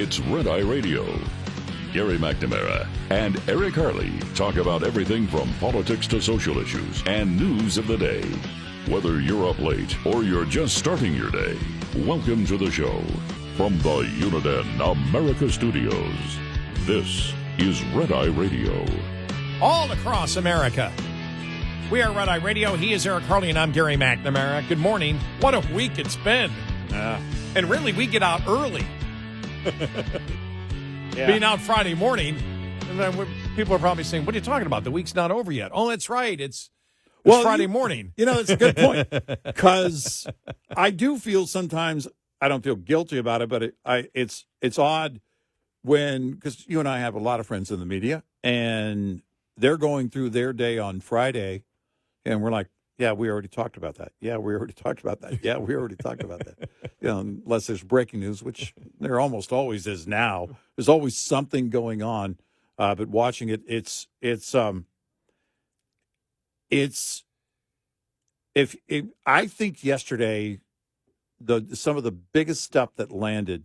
It's Red Eye Radio. Gary McNamara and Eric Harley talk about everything from politics to social issues and news of the day. Whether you're up late or you're just starting your day, welcome to the show. From the Uniden America Studios, this is Red Eye Radio. All across America. We are Red Eye Radio. He is Eric Harley, and I'm Gary McNamara. Good morning. What a week it's been. And really, we get out early. Being out Friday morning, and then people are probably saying, what are you talking about? The week's not over yet. Oh, that's right. It's Friday morning. You know, that's a good point. Because I do feel sometimes, I don't feel guilty about it, but it's odd when, because you and I have a lot of friends in the media, and they're going through their day on Friday, and we're like, yeah, we already talked about that. Yeah, we already talked about that. Yeah, we already talked about that. You know, unless there's breaking news, which there almost always is now. There's always something going on. But watching it, I think yesterday, some of the biggest stuff that landed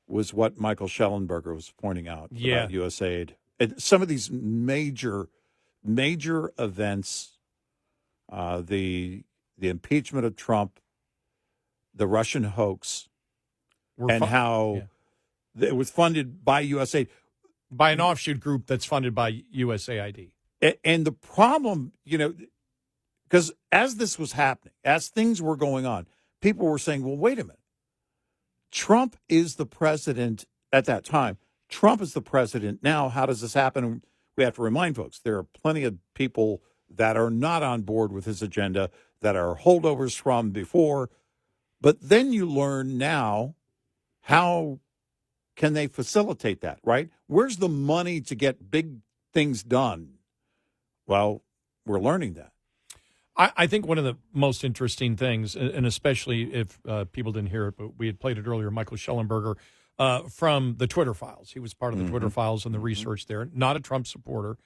was what Michael Shellenberger was pointing out about USAID. And some of these major events. The impeachment of Trump, the Russian hoax, how it was funded by USAID. By an offshoot group that's funded by USAID. And the problem, you know, because as this was happening, as things were going on, people were saying, well, wait a minute. Trump is the president at that time. Trump is the president now. How does this happen? We have to remind folks, there are plenty of people that are not on board with his agenda, that are holdovers from before. But then you learn now, how can they facilitate that, right? Where's the money to get big things done? Well, we're learning that. I think one of the most interesting things, and especially if people didn't hear it, but we had played it earlier, Michael Shellenberger from the Twitter files. He was part of the Twitter files and the research there. Not a Trump supporter.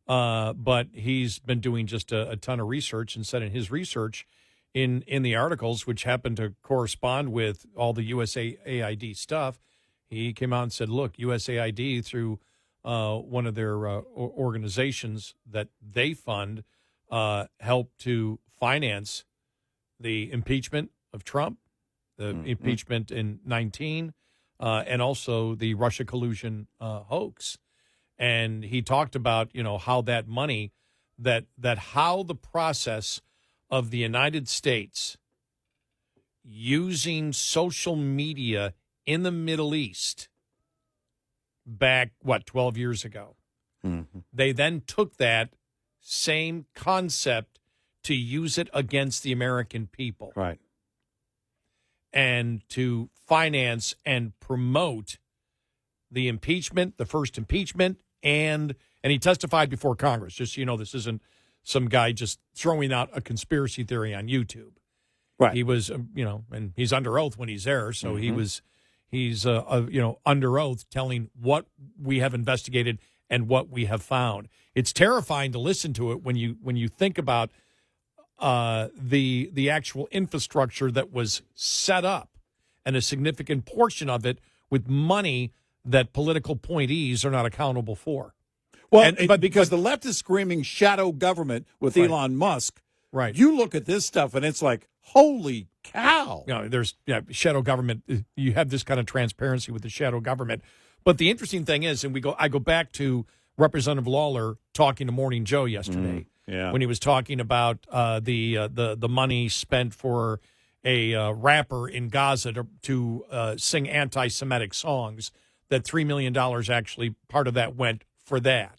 But he's been doing just a ton of research, and said in his research in the articles, which happened to correspond with all the USAID stuff, he came out and said, look, USAID, through one of their organizations that they fund, helped to finance the impeachment of Trump, the impeachment in 19, and also the Russia collusion hoax. And he talked about, you know, how that money, that how the process of the United States using social media in the Middle East back, 12 years ago. Mm-hmm. They then took that same concept to use it against the American people. Right. And to finance and promote the impeachment, the first impeachment, and he testified before Congress. Just so you know, this isn't some guy just throwing out a conspiracy theory on YouTube. Right. He was, and he's under oath when he's there, so he's under oath telling what we have investigated and what we have found. It's terrifying to listen to it when you think about the actual infrastructure that was set up, and a significant portion of it with money that political appointees are not accountable for. Well, but because the left is screaming shadow government with Elon Musk, right? You look at this stuff and it's like, holy cow! There's shadow government. You have this kind of transparency with the shadow government. But the interesting thing is, and I go back to Representative Lawler talking to Morning Joe yesterday, when he was talking about the money spent for a rapper in Gaza to sing anti-Semitic songs. That $3 million actually, part of that went for that.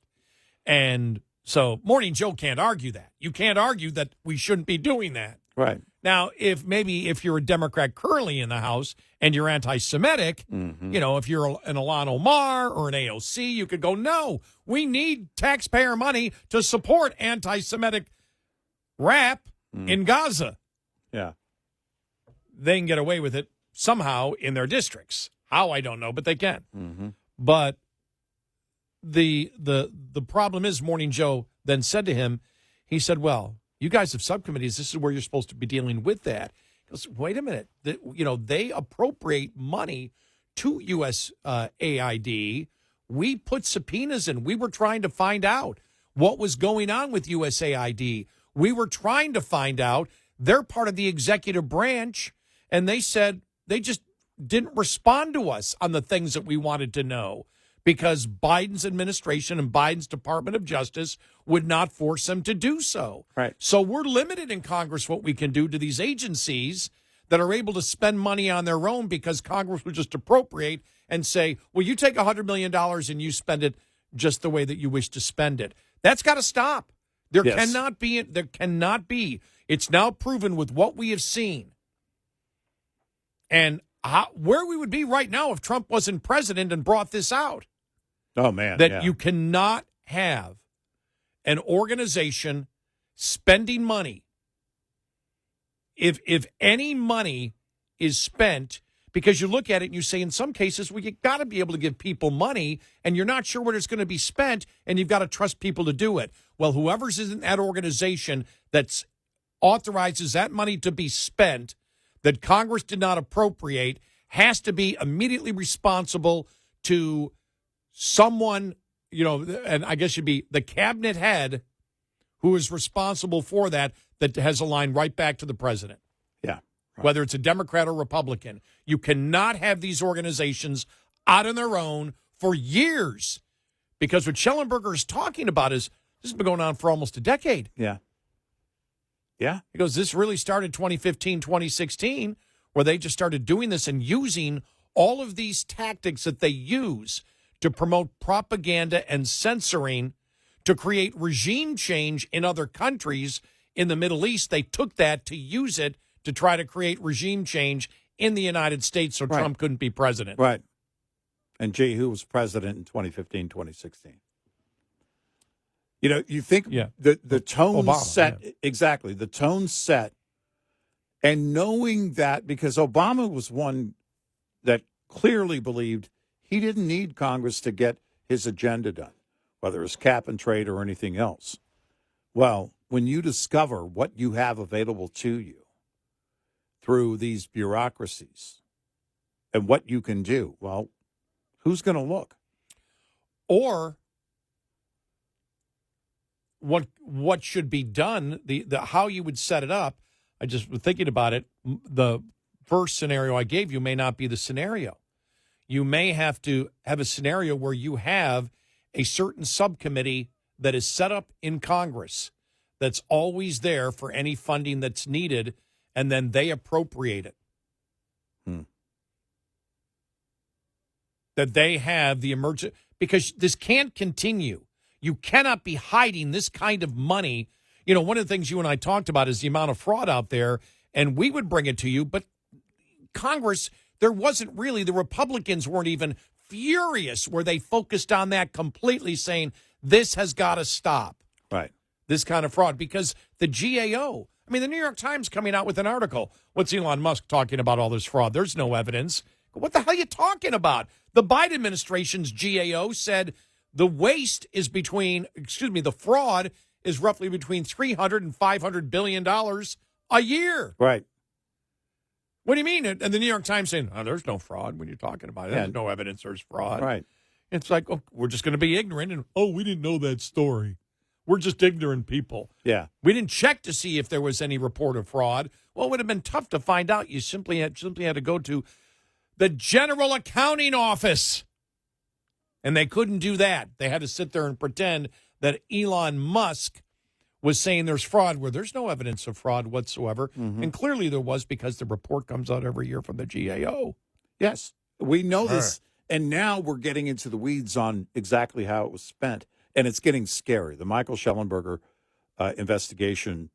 And so Morning Joe can't argue that. You can't argue that we shouldn't be doing that. Right. Now, if you're a Democrat currently in the House and you're anti-Semitic, if you're an Ilhan Omar or an AOC, you could go, no, we need taxpayer money to support anti-Semitic rap in Gaza. Yeah. They can get away with it somehow in their districts. How, I don't know, but they can. Mm-hmm. But the problem is, Morning Joe then said to him, he said, well, you guys have subcommittees. This is where you're supposed to be dealing with that. He goes, wait a minute. They appropriate money to USAID. We put subpoenas in. We were trying to find out what was going on with USAID. We were trying to find out. They're part of the executive branch, and they said they just didn't respond to us on the things that we wanted to know because Biden's administration and Biden's Department of Justice would not force them to do so. Right. So we're limited in Congress what we can do to these agencies that are able to spend money on their own because Congress would just appropriate and say, well, you take $100 million and you spend it just the way that you wish to spend it. That's got to stop. There cannot be. It's now proven with what we have seen. And where we would be right now if Trump wasn't president and brought this out. Oh, man. That you cannot have an organization spending money. If any money is spent, because you look at it and you say, in some cases, well, you got to be able to give people money, and you're not sure where it's going to be spent, and you've got to trust people to do it. Well, whoever's in that organization that authorizes that money to be spent that Congress did not appropriate has to be immediately responsible to someone, and I guess you'd be the cabinet head who is responsible for that has a line right back to the president. Yeah. Right. Whether it's a Democrat or Republican. You cannot have these organizations out on their own for years. Because what Shellenberger is talking about is this has been going on for almost a decade. Yeah. Yeah. He goes, this really started 2015, 2016, where they just started doing this and using all of these tactics that they use to promote propaganda and censoring to create regime change in other countries in the Middle East. They took that to use it to try to create regime change in the United States so Trump couldn't be president. Right. And gee, who was president in 2015, 2016? You think the tone Obama, set, exactly, the tone set, and knowing that because Obama was one that clearly believed he didn't need Congress to get his agenda done, whether it's cap and trade or anything else. Well, when you discover what you have available to you through these bureaucracies and what you can do, well, who's going to look? Or what should be done, the how you would set it up. I just was thinking about it. The first scenario I gave you may not be the scenario. You may have to have a scenario where you have a certain subcommittee that is set up in Congress that's always there for any funding that's needed, and then they appropriate it. That they have the emergent, because this can't continue. You cannot be hiding this kind of money. One of the things you and I talked about is the amount of fraud out there, and we would bring it to you, but Congress, there wasn't really, the Republicans weren't even furious where they focused on that completely, saying this has got to stop. Right. This kind of fraud, because the GAO, the New York Times coming out with an article. What's Elon Musk talking about all this fraud? There's no evidence. What the hell are you talking about? The Biden administration's GAO said the fraud is roughly between $300 and $500 billion a year. Right. What do you mean? And the New York Times saying, there's no fraud when you're talking about it. There's no evidence there's fraud. Right. It's like, we're just going to be ignorant. And, we didn't know that story. We're just ignorant people. Yeah. We didn't check to see if there was any report of fraud. Well, it would have been tough to find out. You simply had to go to the General Accounting Office. And they couldn't do that. They had to sit there and pretend that Elon Musk was saying there's fraud where there's no evidence of fraud whatsoever. Mm-hmm. And clearly there was, because the report comes out every year from the GAO. Yes, we know this. And now we're getting into the weeds on exactly how it was spent. And it's getting scary. The Michael Shellenberger investigation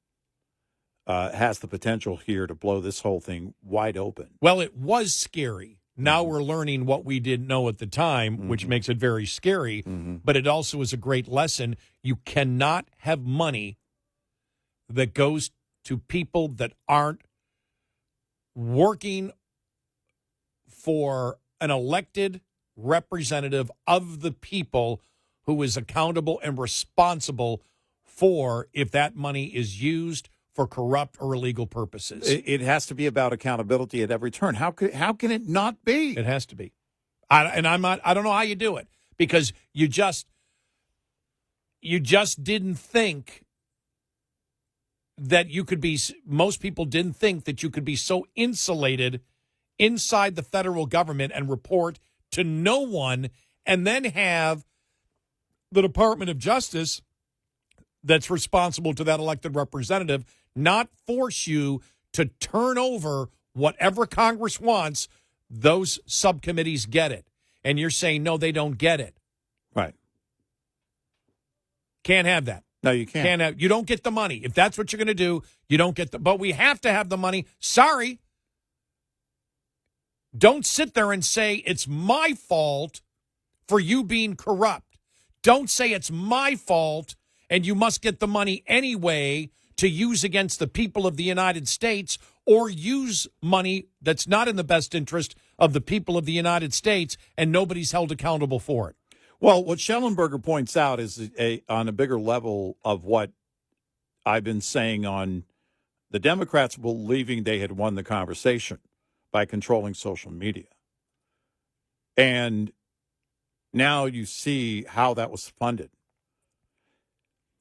has the potential here to blow this whole thing wide open. Well, it was scary. Now we're learning what we didn't know at the time, which makes it very scary. But it also is a great lesson. You cannot have money that goes to people that aren't working for an elected representative of the people who is accountable and responsible for if that money is used for corrupt or illegal purposes. It has to be about accountability at every turn. How can it not be? It has to be. I don't know how you do it, because you just didn't think that you could be, most people didn't think that you could be so insulated inside the federal government and report to no one, and then have the Department of Justice that's responsible to that elected representative not force you to turn over whatever Congress wants. Those subcommittees get it. And you're saying, no, they don't get it. Right. Can't have that. No, you can't. You don't get the money. If that's what you're going to do, you don't get but we have to have the money. Sorry. Don't sit there and say it's my fault for you being corrupt. Don't say it's my fault and you must get the money anyway to use against the people of the United States, or use money that's not in the best interest of the people of the United States, and nobody's held accountable for it. Well, what Shellenberger points out is on a bigger level of what I've been saying on the Democrats believing they had won the conversation by controlling social media. And now you see how that was funded.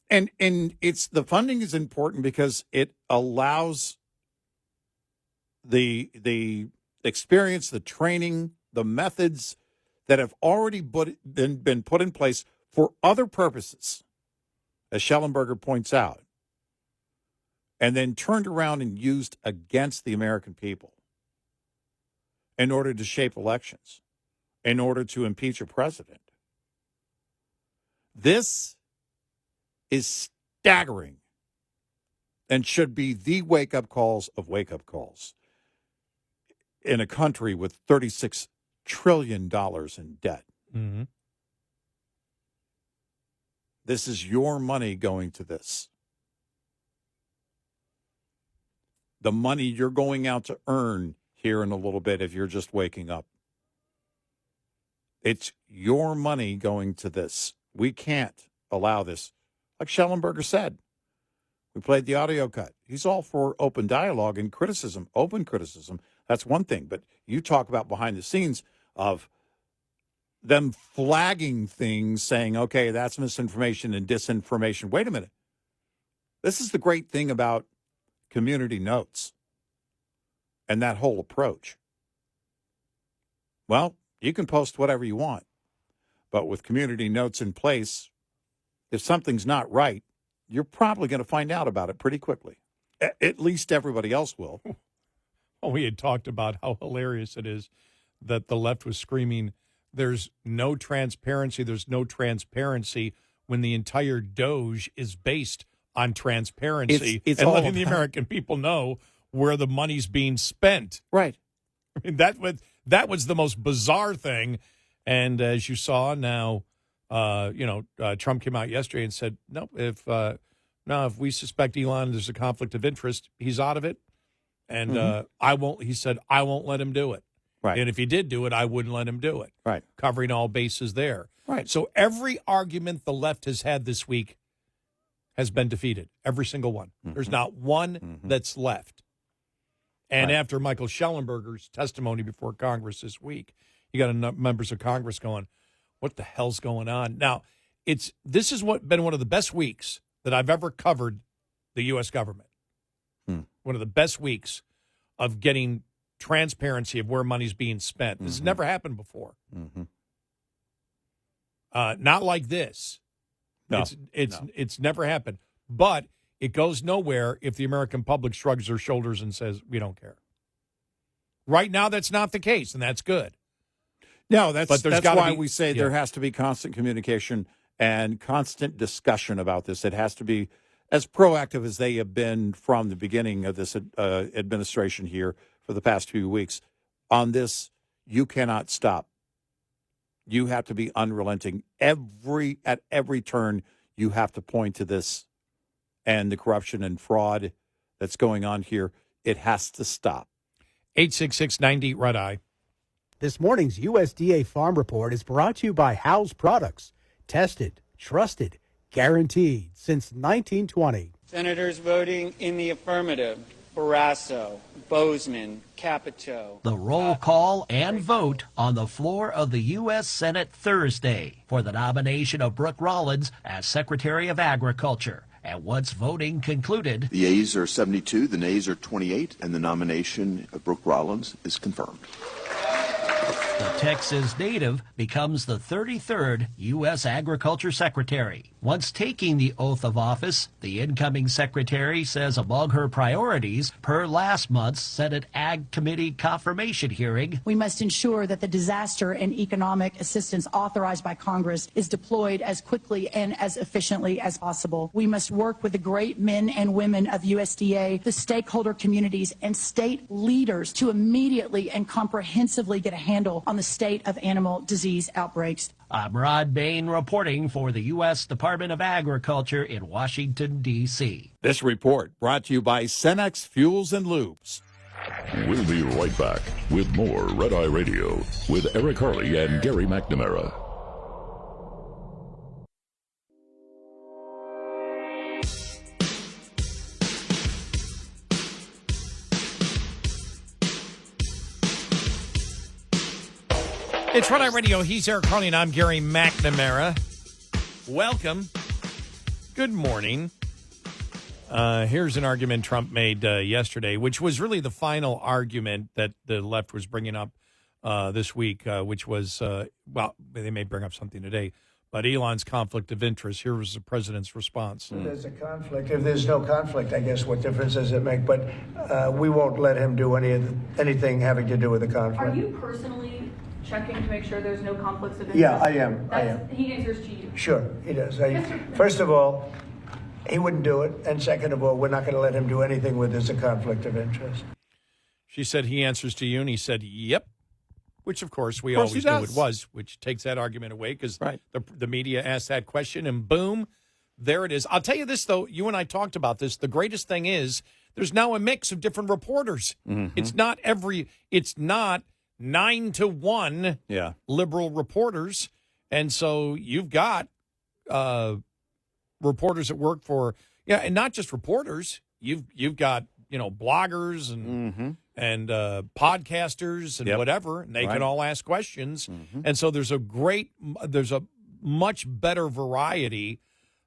And it's the funding is important because it allows the experience, the training, the methods that have already been put in place for other purposes, as Shellenberger points out, and then turned around and used against the American people in order to shape elections, in order to impeach a president. This is staggering and should be the wake-up calls of wake-up calls in a country with $36 trillion in debt. Mm-hmm. This is your money going to this. The money you're going out to earn here in a little bit if you're just waking up. It's your money going to this. We can't allow this. Like Shellenberger said, we played the audio cut. He's all for open dialogue and criticism, open criticism. That's one thing. But you talk about behind the scenes of them flagging things, saying, okay, that's misinformation and disinformation. Wait a minute. This is the great thing about community notes and that whole approach. Well, you can post whatever you want, but with community notes in place, if something's not right, you're probably going to find out about it pretty quickly. At least everybody else will. Well, we had talked about how hilarious it is that the left was screaming, there's no transparency, when the entire Doge is based on transparency it's and all letting the about American people know where the money's being spent. Right. I mean, that was the most bizarre thing. And as you saw now, Trump came out yesterday and said, no, if we suspect Elon, there's a conflict of interest, he's out of it. And I won't let him do it. Right. And if he did do it, I wouldn't let him do it. Right. Covering all bases there. Right. So every argument the left has had this week has been defeated. Every single one. Mm-hmm. There's not one that's left. And after Michael Shellenberger's testimony before Congress this week, you got members of Congress going, what the hell's going on? Now, this has been one of the best weeks that I've ever covered the U.S. government. One of the best weeks of getting transparency of where money's being spent. This has never happened before. Not like this. No, it's never happened. But it goes nowhere if the American public shrugs their shoulders and says, we don't care. Right now, that's not the case, and that's good. No, that's why we say there has to be constant communication and constant discussion about this. It has to be as proactive as they have been from the beginning of this administration here for the past few weeks. On this, you cannot stop. You have to be unrelenting. At every turn, you have to point to this and the corruption and fraud that's going on here. It has to stop. 866-90 Red Eye. This morning's USDA Farm Report is brought to you by Howes Products. Tested, trusted, guaranteed since 1920. Senators voting in the affirmative. Barrasso, Bozeman, Capito. The roll call and vote on the floor of the U.S. Senate Thursday for the nomination of Brooke Rollins as Secretary of Agriculture. And once voting concluded, the yeas are 72, the nays are 28, and the nomination of Brooke Rollins is confirmed. the Texas native becomes the 33rd U.S. Agriculture Secretary. Once taking the oath of office, the incoming secretary says among her priorities, per last month's Senate Ag Committee confirmation hearing, we must ensure that the disaster and economic assistance authorized by Congress is deployed as quickly and as efficiently as possible. We must work with the great men and women of USDA, the stakeholder communities, and state leaders to immediately and comprehensively get a handle on the state of animal disease outbreaks. I'm Rod Bain reporting for the U.S. Department of Agriculture in Washington, D.C. This report brought to you by Cenex Fuels and Lubes. We'll be right back with more Red Eye Radio with Eric Harley and Gary McNamara. It's Red Eye Radio. He's Eric Harley, and I'm Gary McNamara. Welcome. Good morning. Here's an argument Trump made yesterday, which was really the final argument that the left was bringing up this week, which was, well, they may bring up something today, but Elon's conflict of interest. Here was the president's response. There's a conflict. If there's no conflict, I guess what difference does it make? But we won't let him do anything having to do with the conflict. Are you personally checking to make sure there's no conflicts of interest? Yeah, I am. He answers to you. Sure, he does. First of all, he wouldn't do it. And second of all, we're not going to let him do anything where there's a conflict of interest. She said he answers to you, and he said, yep. Which, of course, we always knew it was, which takes that argument away because the media asked that question, and boom, there it is. I'll tell you this, though. You and I talked about this. The greatest thing is there's now a mix of different reporters. Mm-hmm. It's not 9 to 1 liberal reporters. And so you've got reporters that work for, and not just reporters. You've got, bloggers and podcasters and whatever, and they can all ask questions. Mm-hmm. And so there's a much better variety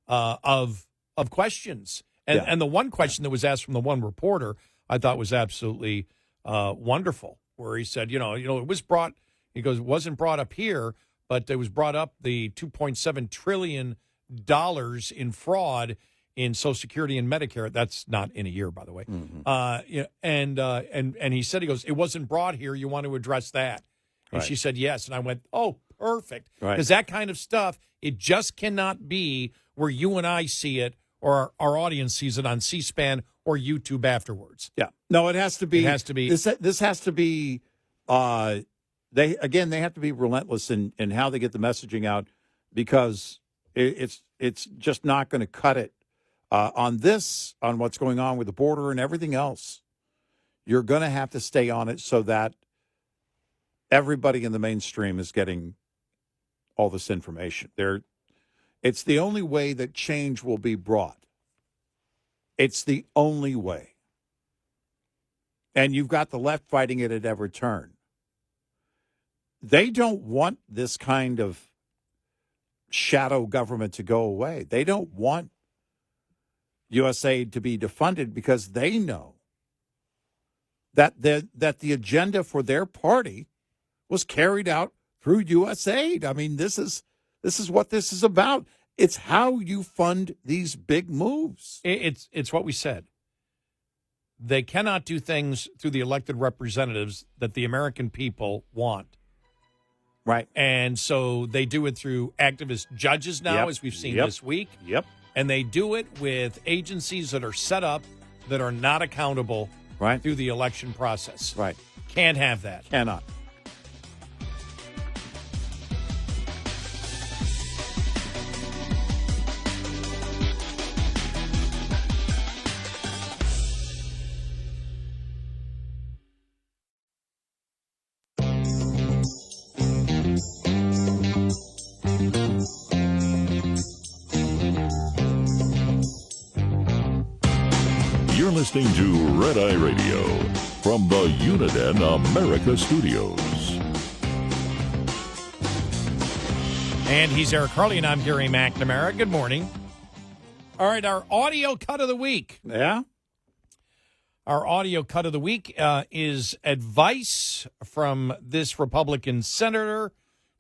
of questions. And the one question that was asked from the one reporter I thought was absolutely wonderful, where he said, it was brought, he goes, it wasn't brought up here, but it was brought up the $2.7 trillion in fraud in Social Security and Medicare. That's not in a year, by the way. Mm-hmm. And he said, he goes, it wasn't brought here. You want to address that? And she said, yes. And I went, oh, perfect. Because that kind of stuff, it just cannot be where you and I see it or our audience sees it on C-SPAN or YouTube afterwards. Yeah. No, it has to be. It has to be. This has to be, they have to be relentless in how they get the messaging out, because it's just not going to cut it on what's going on with the border and everything else. You're going to have to stay on it so that everybody in the mainstream is getting all this information. It's the only way that change will be brought. It's the only way. And you've got the left fighting it at every turn. They don't want this kind of shadow government to go away. They don't want USAID to be defunded because they know that the agenda for their party was carried out through USAID. I mean, this is what this is about. It's how you fund these big moves. It's what we said. They cannot do things through the elected representatives that the American people want. Right. And so they do it through activist judges now, as we've seen this week. Yep. And they do it with agencies that are set up that are not accountable through the election process. Right. Can't have that. Cannot. You're listening to Red Eye Radio from the Uniden America Studios. And he's Eric Harley, and I'm Gary McNamara. Good morning. All right, our audio cut of the week. Yeah? Our audio cut of the week is advice from this Republican senator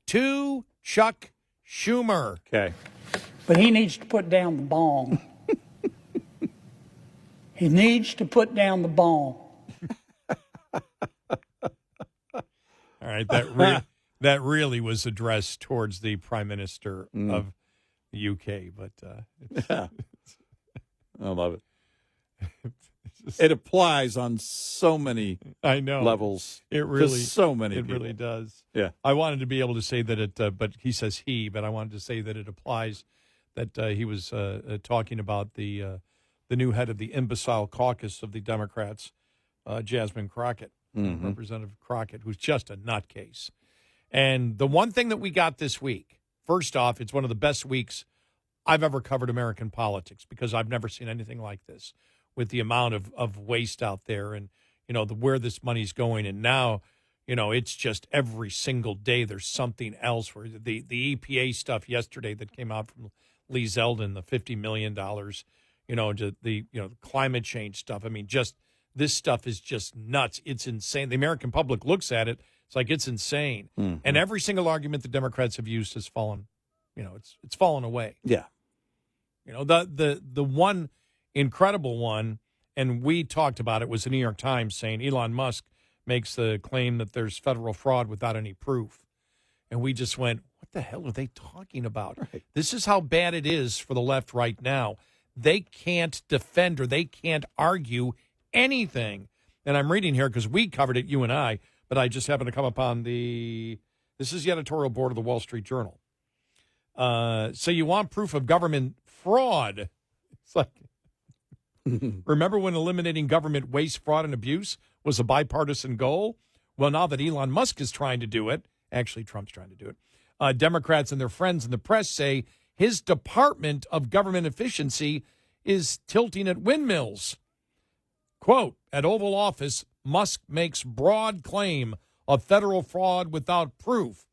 to Chuck Schumer. Okay. But he needs to put down the bong. He needs to put down the bong. All right, that really was addressed towards the Prime Minister of the UK, but Yeah. I love it. It applies on so many I know levels. it really to so many it people. really does. Yeah. I wanted to be able to say that it, but he says he, but I wanted to say that it applies. That he was talking about the new head of the imbecile caucus of the Democrats, Jasmine Crockett, Representative Crockett, who's just a nutcase. And the one thing that we got this week, first off, it's one of the best weeks I've ever covered American politics because I've never seen anything like this with the amount of waste out there and, where this money's going. And now, it's just every single day there's something else where the EPA stuff yesterday that came out from Lee Zeldin, the $50 million, to the climate change stuff. I mean, just this stuff is just nuts. It's insane. The American public looks at it. It's like it's insane. And every single argument the Democrats have used has fallen, it's fallen away. Yeah. The one incredible one, and we talked about it, was the New York Times saying Elon Musk makes the claim that there's federal fraud without any proof. And we just went, what the hell are they talking about? Right. This is how bad it is for the left right now. They can't defend or they can't argue anything. And I'm reading here because we covered it, you and I, but I just happened to come upon this is the editorial board of the Wall Street Journal. So you want proof of government fraud. It's like, remember when eliminating government waste, fraud, and abuse was a bipartisan goal? Well, now that Elon Musk is trying to do it, actually Trump's trying to do it, Democrats and their friends in the press say his Department of Government Efficiency is tilting at windmills. Quote, at Oval Office, Musk makes broad claim of federal fraud without proof.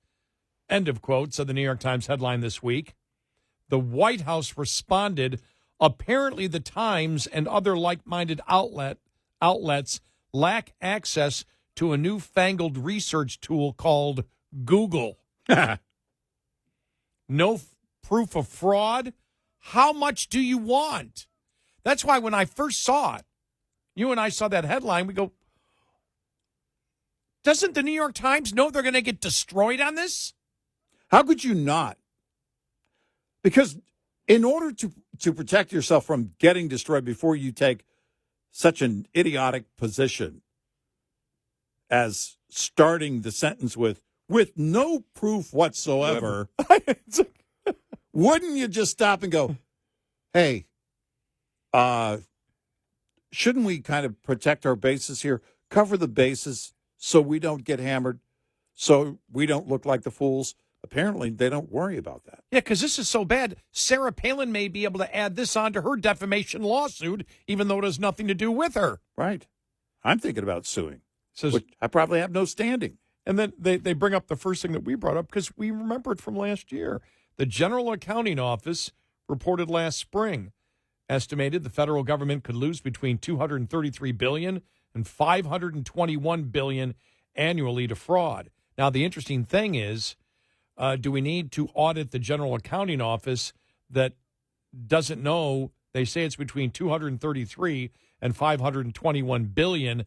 End of quote, said the New York Times headline this week. The White House responded, apparently the Times and other like-minded outlets lack access to a newfangled research tool called Google. No proof of fraud? How much do you want? That's why when I first saw it, you and I saw that headline, we go, doesn't the New York Times know they're going to get destroyed on this? How could you not? Because in order to protect yourself from getting destroyed before you take such an idiotic position as starting the sentence with no proof whatsoever, wouldn't you just stop and go, hey, shouldn't we kind of protect our bases here, cover the bases so we don't get hammered, so we don't look like the fools? Apparently, they don't worry about that. Yeah, because this is so bad. Sarah Palin may be able to add this on to her defamation lawsuit, even though it has nothing to do with her. Right. I'm thinking about suing. So, which I probably have no standing. And then they bring up the first thing that we brought up because we remember it from last year. The General Accounting Office reported last spring, estimated the federal government could lose between $233 billion and $521 billion annually to fraud. Now, the interesting thing is, do we need to audit the General Accounting Office that doesn't know? They say it's between 233 and 521 billion.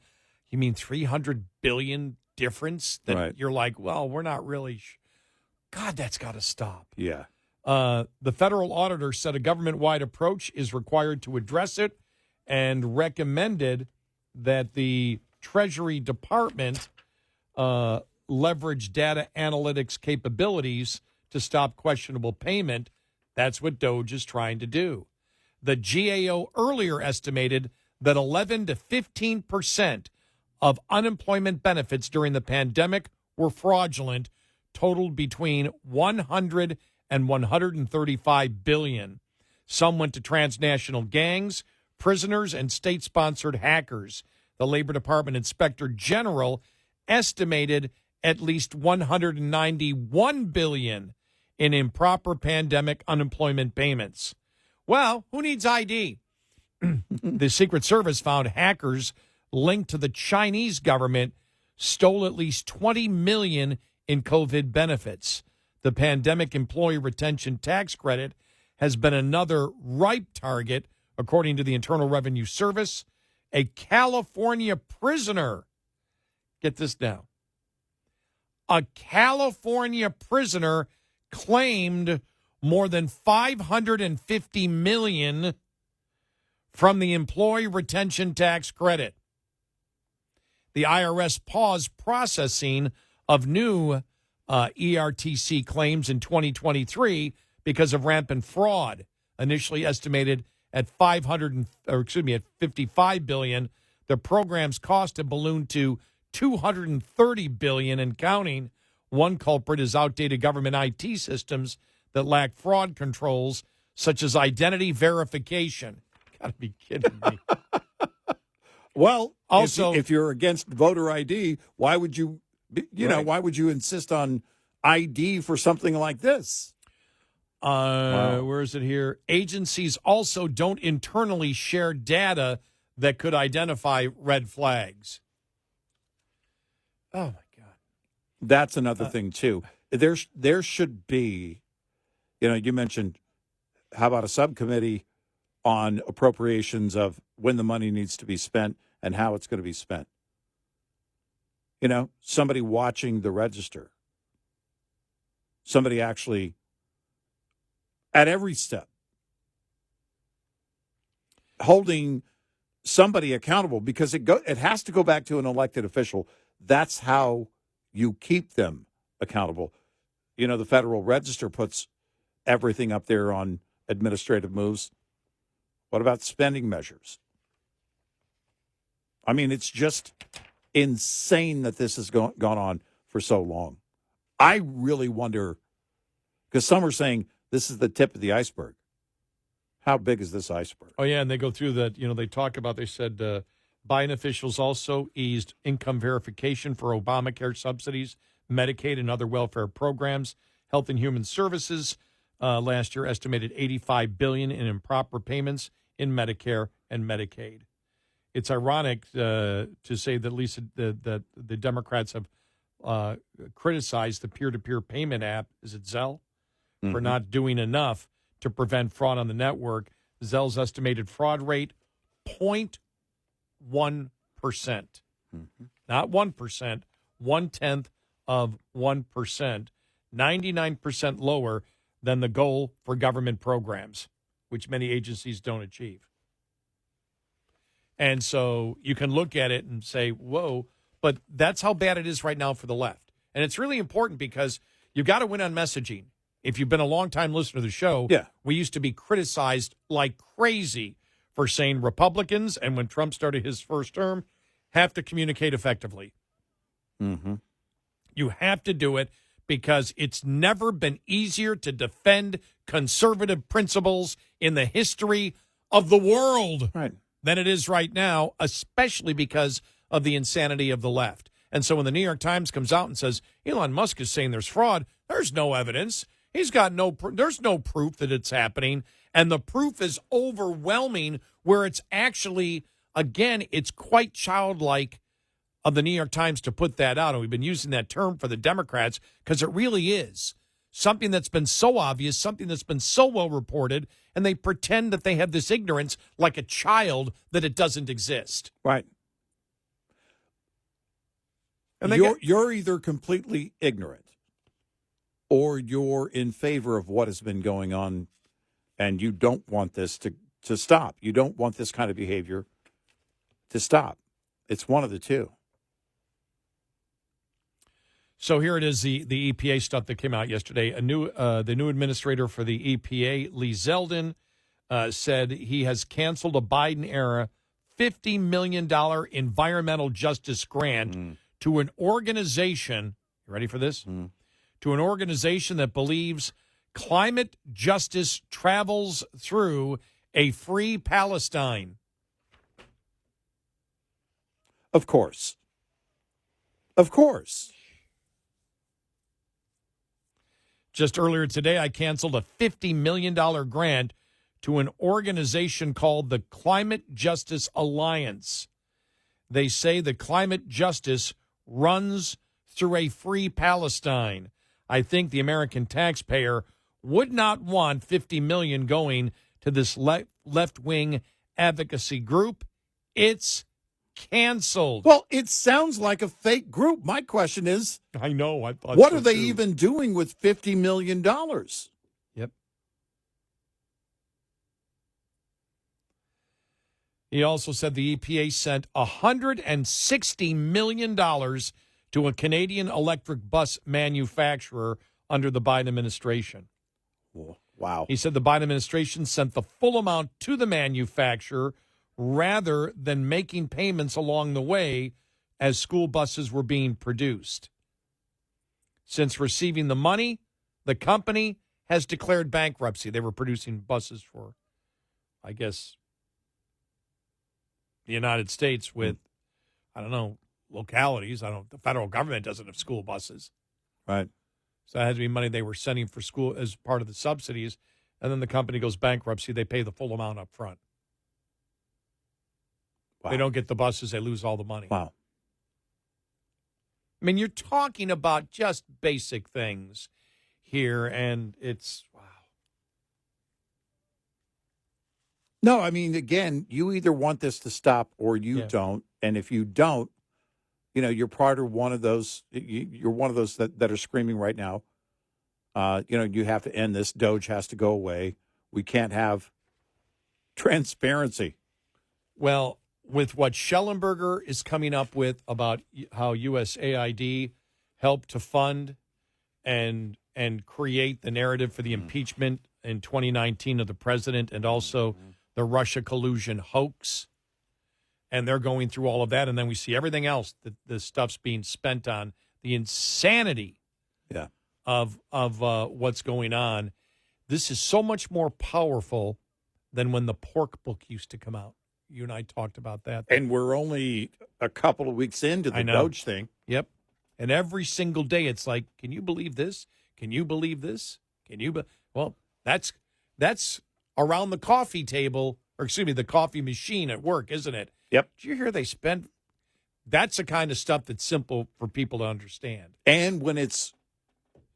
You mean 300 billion difference? That right. You're like, well, we're not really. God, that's got to stop. Yeah. The federal auditor said a government-wide approach is required to address it and recommended that the Treasury Department leverage data analytics capabilities to stop questionable payment. That's what DOGE is trying to do. The GAO earlier estimated that 11 to 15% of unemployment benefits during the pandemic were fraudulent, totaled between 100 and 135 billion. Some went to transnational gangs prisoners and state-sponsored hackers. The Labor Department Inspector General estimated at least $191 billion in improper pandemic unemployment payments. Well, who needs ID? The Secret Service found hackers linked to the Chinese government stole at least $20 million in COVID benefits. The pandemic employee retention tax credit has been another ripe target, according to the Internal Revenue Service. A California prisoner, get this now, a California prisoner claimed more than $550 million from the employee retention tax credit. The IRS paused processing of new ERTC claims in 2023 because of rampant fraud, initially estimated at $55 billion. The program's cost had ballooned to $230 billion and counting. One culprit is outdated government IT systems that lack fraud controls, such as identity verification. Gotta be kidding me. Well, also, if you're against voter ID, why would you, why would you insist on ID for something like this? Wow. Where is it here? Agencies also don't internally share data that could identify red flags. Oh, my God. That's another thing, too. There should be, you mentioned, how about a subcommittee on appropriations of when the money needs to be spent and how it's going to be spent? Somebody watching the register. Somebody actually at every step holding somebody accountable, because it has to go back to an elected official. That's how you keep them accountable. The Federal Register puts everything up there on administrative moves. What about spending measures? I mean, it's just insane that this has gone on for so long. I really wonder, because some are saying this is the tip of the iceberg. How big is this iceberg? Oh, yeah, and they go through that. They said Biden officials also eased income verification for Obamacare subsidies, Medicaid, and other welfare programs. Health and Human Services last year estimated $85 billion in improper payments in Medicare and Medicaid. It's ironic to say that at least the Democrats have criticized the peer-to-peer payment app, is it Zelle, for not doing enough to prevent fraud on the network. Zelle's estimated fraud rate, 0.1%. Not 1%, 0.1%, 99% lower than the goal for government programs, which many agencies don't achieve. And so you can look at it and say, whoa, but that's how bad it is right now for the left. And it's really important because you've got to win on messaging. If you've been a long-time listener to the show, we used to be criticized like crazy for saying Republicans, and when Trump started his first term, have to communicate effectively. Mm-hmm. You have to do it because it's never been easier to defend conservative principles in the history of the world than it is right now, especially because of the insanity of the left. And so when the New York Times comes out and says Elon Musk is saying there's fraud, there's no evidence. He's got there's no proof that it's happening. And the proof is overwhelming, where it's actually, again, it's quite childlike of the New York Times to put that out. And we've been using that term for the Democrats because it really is something that's been so obvious, something that's been so well reported, and they pretend that they have this ignorance like a child that it doesn't exist. Right. And you're either completely ignorant or you're in favor of what has been going on, and you don't want this to stop. You don't want this kind of behavior to stop. It's one of the two. So here it is, the EPA stuff that came out yesterday. The new administrator for the EPA, Lee Zeldin, said he has canceled a Biden-era $50 million environmental justice grant to an organization, you ready for this? To an organization that believes climate justice travels through a free Palestine. Of course. Of course. Just earlier today, I canceled a $50 million grant to an organization called the Climate Justice Alliance. They say the climate justice runs through a free Palestine. I think the American taxpayer would not want $50 million going to this left-wing advocacy group. It's canceled. Well, it sounds like a fake group. My question is, I know. I thought what so are they too. even doing with $50 million? Yep. He also said the EPA sent $160 million to a Canadian electric bus manufacturer under the Biden administration. Wow. He said the Biden administration sent the full amount to the manufacturer rather than making payments along the way as school buses were being produced. Since receiving the money, the company has declared bankruptcy. They were producing buses for, I guess, the United States with, I don't know, localities. The federal government doesn't have school buses. Right. So that had to be money they were sending for school as part of the subsidies. And then the company goes bankruptcy. They pay the full amount up front. Wow. They don't get the buses. They lose all the money. Wow. I mean, you're talking about just basic things here, and it's, wow. No, I mean, again, you either want this to stop or you don't. And if you don't, you're part of one of those. You're one of those that are screaming right now. You have to end this. Doge has to go away. We can't have transparency. Well, with what Shellenberger is coming up with about how USAID helped to fund and create the narrative for the impeachment in 2019 of the president and also the Russia collusion hoax. And they're going through all of that. And then we see everything else that the stuff's being spent on, the insanity of what's going on. This is so much more powerful than when the pork book used to come out. You and I talked about that. And we're only a couple of weeks into the Doge thing. Yep. And every single day it's like, can you believe this? Can you believe this? Well, that's around the coffee table, or excuse me, the coffee machine at work, isn't it? Yep. Did you hear they spend? That's the kind of stuff that's simple for people to understand. And when it's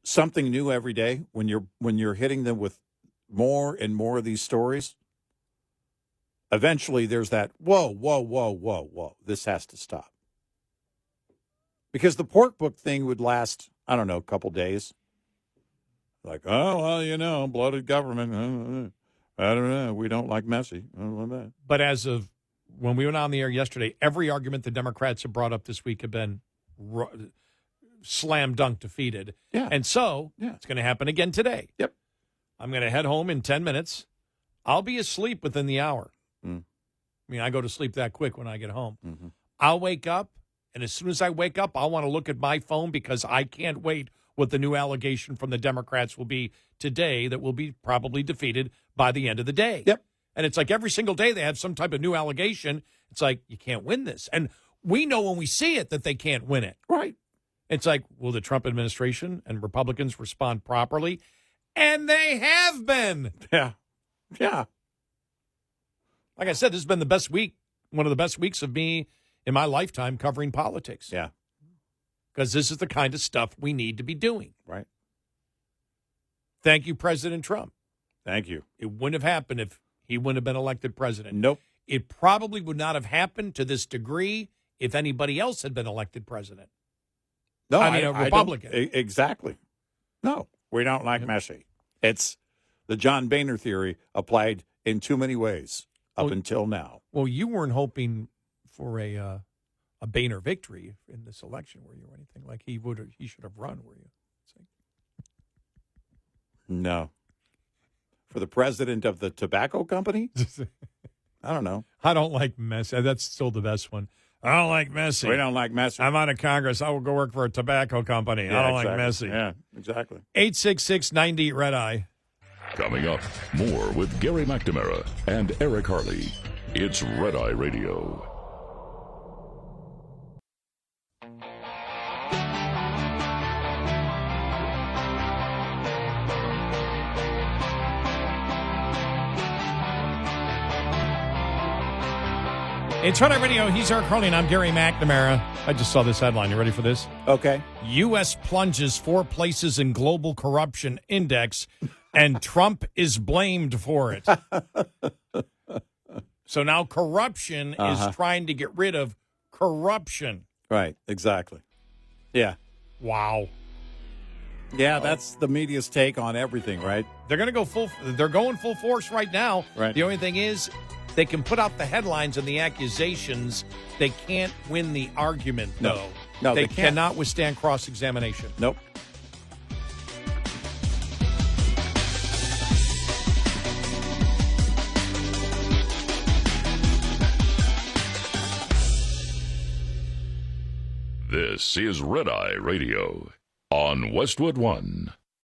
something new every day, when you're hitting them with more and more of these stories, eventually there's that, whoa, this has to stop. Because the pork book thing would last, I don't know, a couple days. Like, oh, well, bloated government. I don't know. We don't like messy. I don't want that. But as of when we went on the air yesterday, every argument the Democrats have brought up this week have been slam dunk defeated. Yeah. And so it's going to happen again today. Yep. I'm going to head home in 10 minutes. I'll be asleep within the hour. I mean, I go to sleep that quick when I get home. Mm-hmm. I'll wake up, and as soon as I wake up, I want to look at my phone because I can't wait what the new allegation from the Democrats will be today that will be probably defeated by the end of the day. Yep. And it's like every single day they have some type of new allegation. It's like, you can't win this. And we know when we see it that they can't win it. Right. It's like, will the Trump administration and Republicans respond properly? And they have been. Yeah. Yeah. Like I said, this has been the best week, one of the best weeks of me in my lifetime covering politics. Yeah. Because this is the kind of stuff we need to be doing. Right. Thank you, President Trump. Thank you. It wouldn't have happened if he wouldn't have been elected president. Nope. It probably would not have happened to this degree if anybody else had been elected president. No, I mean, a Republican. Exactly. No, we don't like messy. It's the John Boehner theory applied in too many ways up until now. Well, you weren't hoping for a Boehner victory in this election, were you, or anything? Like he should have run, were you? No. For the president of the tobacco company? I don't know. I don't like messy. That's still the best one. I don't like messy. We don't like messy. I'm out of Congress. I will go work for a tobacco company. Yeah, I don't exactly. like messy. Yeah, exactly. 866-90 Red Eye. Coming up, more with Gary McNamara and Eric Harley. It's Red Eye Radio. It's Friday Radio. He's Eric Harley, and I'm Gary McNamara. I just saw this headline. You ready for this? Okay. U.S. plunges 4 places in global corruption index, and Trump is blamed for it. So now corruption is trying to get rid of corruption. Right, exactly. Yeah. Wow. Yeah, that's the media's take on everything, right? They're going to go they're going full force right now. Right. The only thing is they can put out the headlines and the accusations. They can't win the argument, though. No, they can't. cannot withstand cross-examination. Nope. This is Red Eye Radio on Westwood One.